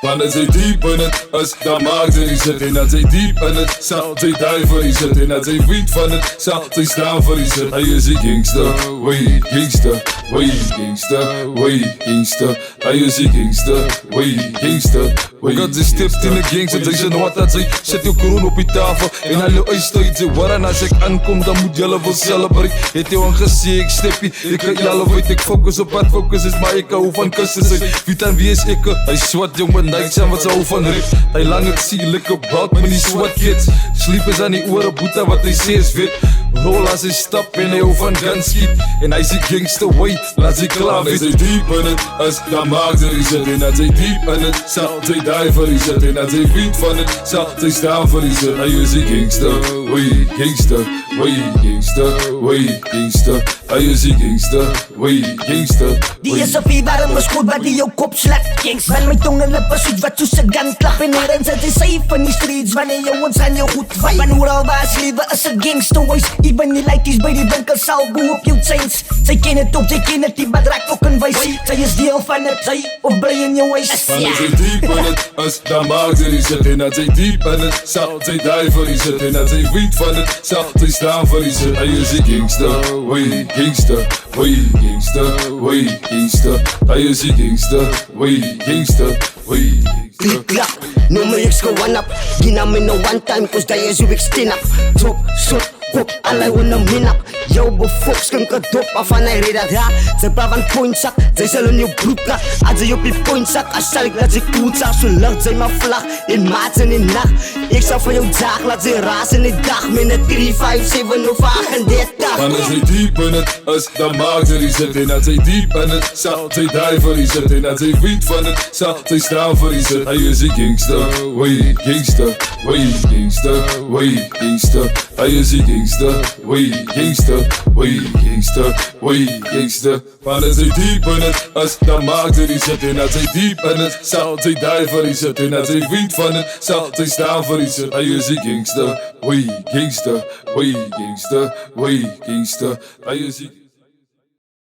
Want as hy diep in het is, dan maak sy die shit. En as hy diep in het, sal sy die vir die shit. En as hy weet van het, sal sy staan vir die shit. Hy is die gangster, wey gangster, wey gangster, wey gangster. Hy is die gangster, wey gangster. Ook as hy stept in die gangster, sy sê wat dat sy sit jou kroon op die tafel. En hulle uitstuit sy hoor en as ek aankom, dan moet julle wil celebrate. Het jou aangesê, ek steppie, ek kan julle weet, ek focus op wat focus is, maar ek hou van kussen sy. Weet aan wie is ek, hy swat jong met niks en wat sy hou van rip. Hy lang het sierlijke balk met die swat kids. Sleep is aan die oore boete wat hy sê is wit. Rol as hy stap en hy hou van gun skiet. En hy sê gangster way, laat sy klaar weet. As hy diep in het is, dan maak sy die shit. En as hy diep in het, sal sy die vir die shit. En as hy weet van het, sal sy staan vir die shit. Hy is die gangster, way gangster, way gangster, way gangster. Hy is die gangster, way gangster. Die is 'n fever, maar goed wat die jou kop slap. Gangster van my tong en lippe soet wat soos 'n gun klap. En hier in sit hy safe in die streets wanneer jou ons aan jou goed vibe. Van oral waar sy lewe is 'n gangster voice. Even die ladies by die winkel sal boe op jou chains. Sy ken het ook, sy ken het, die bedrak ook in wys. Sy is deel van het, sy of bly in jou huis. Want as hy diep in het is, dan maak sy die shit. En as hy diep in het, sal sy die vir die shit. En as hy weet van het, sal sy staan vir die shit. Hy is die gangster, way gangster, way gangster, way gangster. Hy is die gangster, way gangster, way gangster. Klap, no my ex go one up. Gina me no one time, cause that is you extend up. Top, shot, pop, all I wanna min up. Jou befok, skink a dop af en hy red dat ja. Sy praat van pointsak, sy sal in jou broek kak. As jy op die pointsak, as sal ek laat sy koetsak. So lucht sy my vlag, en maats in die nacht. Ek sal vir jou dag, laat sy raas in die dag. Met een 3, 5, 7 of 38. Want as hy diep in het is, dan maak sy die shit. En as hy diep in het, sal sy die vir die shit. En as hy weet van het, sal sy staan vir die shit. Hy is die gangster, way gangster, way gangster, way gangster. Hy is die gangster, way gangster, way gangster, way gangster. Want as hy diep in het is, dan maak sy die shit. En as hy diep in het, sal sy die vir die shit. En as hy weet van het, sal sy staan vir die shit. Hy is die gangster, way gangster, way gangster, way gangster. Hy is die